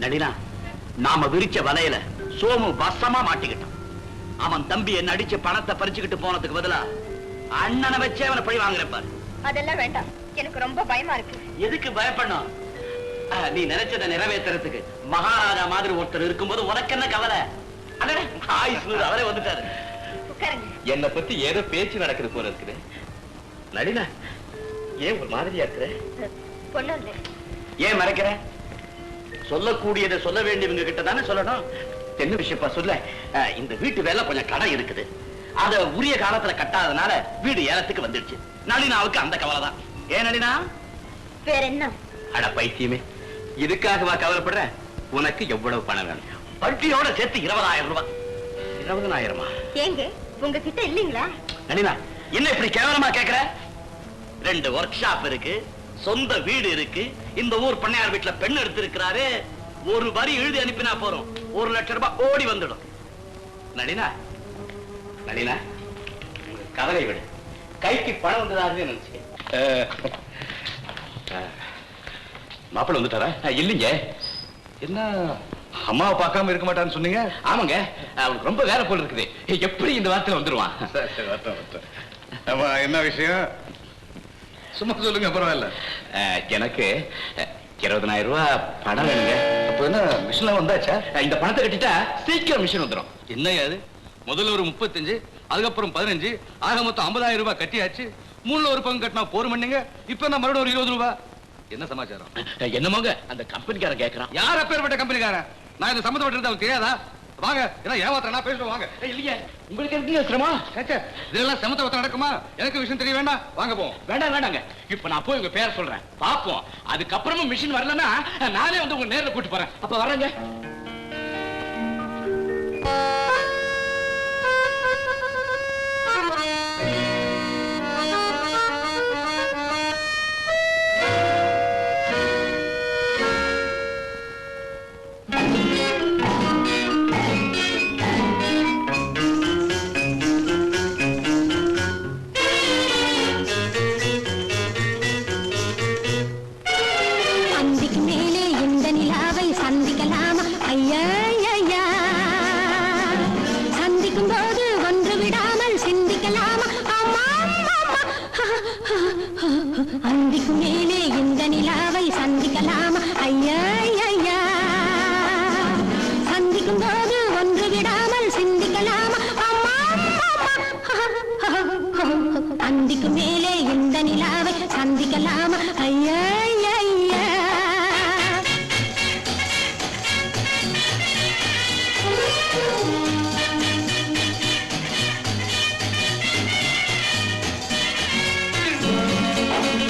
நளினா, நாம விரிச்ச வலையில சோமு வசமா மாட்டிக்கிட்டான். அவன் தம்பி என்ன அடிச்சு பணத்தை பறிச்சுக்கிட்டு போனதுக்கு பதிலா அண்ணனை வச்சு அவனை பழி வாங்குறப்பாரு. அதெல்லாம் வேண்டாம், எனக்கு ரொம்ப பயமா இருக்கு. எதுக்கு பயப்படணும்? நீ நினைச்சதை நிறைவேற்றுறதுக்கு மகாராஜா மாதிரி ஒருத்தர் இருக்கும்போது உனக்கு என்ன கவலை? அவரே வந்துட்டாரு. என்னை பத்தி ஏதோ பேச்சு நடக்குது போல இருக்குது. நளினா, ஏன் ஒரு மாதிரியா இருக்கிற? ஏன் மறைக்கிற? சொல்லக்கூடியதை சொல்ல வேண்டியவங்க கிட்ட தானே சொல்லணும். என்ன விஷயப்பா சொல்ல? இந்த வீட்டு வேலை கொஞ்சம் கடை இருக்குது. அத உரிய காலத்துல கட்டாதனால வீடு ஏலத்துக்கு வந்துடுச்சு. நளினாவுக்கு அந்த கவலை தான். ஏன் நளினா? வேற என்ன? அட பைத்தியமே, இதுக்காகவா கவலைப்படுற? உனக்கு எவ்வளவு பணம் வேணும்? வட்டியோட சேர்த்து 20,000 ரூபாய். 20,000? ஏங்க உங்ககிட்ட இல்லீங்களா? நளினா, என்ன இப்படி கேவலமா கேக்குற? 2 ஒர்க் ஷாப் இருக்கு, சொந்த வீடு இருக்கு, இந்த ஊர் பண்ணையார் வீட்டுல பெண் எடுத்து இருக்கிறாரு. ஒரு வரி எழுதி அனுப்பினா போறோம், 1 லட்சம் ரூபாய் ஓடி வந்துடும். நளினா, நளினா, கவலை விடு. கைக்கு பணம் வந்ததாக நினைச்சேன். மாப்பிள்ள வந்துட்டாரா? இல்லைங்க. என்ன அம்மாவை பார்க்காம இருக்க மாட்டான்னு சொன்னீங்க? ஆமாங்க, அவனுக்கு ரொம்ப வேலை போல இருக்குது. எப்படி இந்த வாரத்துல வந்துருவான்? என்ன விஷயம்? சும்மா சொல்லுங்க, பரவாயில்ல. எனக்கு 20,000 ரூபாய் பணம் வேணுங்க. அப்ப என்ன மிஷின்ல வந்தாச்சா? இந்த பணத்தை கட்டிட்டா சீக்கிரம் மிஷின் வந்துடும். என்னையா அது? முதல்ல ஒரு 35, அதுக்கப்புறம் 15, ஆக மொத்தம் 50,000 ரூபாய் கட்டியாச்சு. 3ல ஒரு பங்கு கட்டினா போர் பண்ணீங்க. இப்ப நான் மறுபடியும் ஒரு 20 ரூபாய். என்ன சமாச்சாரம்? என்னமோங்க, அந்த கம்பெனிக்காரன் கேட்கறான். யார் அப்பேற்பட்ட கம்பெனிக்காரன்? நான் இந்த சம்பந்தப்பட்டிருந்தா அவனுக்கு தெரியாதா? வாங்க, ஏன்னா ஏமாத்திரனா பேசுவோம். வாங்க. இல்லையா, உங்களுக்கு எப்படி சிரமா? இதெல்லாம் சமத்த நடக்குமா? எனக்கு விஷயம் தெரிய வேண்டாம். வாங்க போவோம். வேண்டாம் வேண்டாங்க, இப்ப நான் போய் உங்க பேர் சொல்றேன், பாப்போம். அதுக்கப்புறமும் மிஷின் வரலன்னா நானே வந்து உங்க நேர்ல கூட்டு போறேன். அப்ப வரேங்க. அந்திக்கு மேலே இந்த நிலாவை சந்திக்கலாமா? ஐயா ஐயா, சந்திக்கும் போது ஒன்று விடாமல் சிந்திக்கலாமா? அந்திக்கு மேலே இந்த நிலாவை சந்திக்கலாமா? ஐயா ஐயா. சிந்திக்கலாமா? அம்மா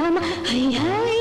சந்திக்கலாமா ஐயா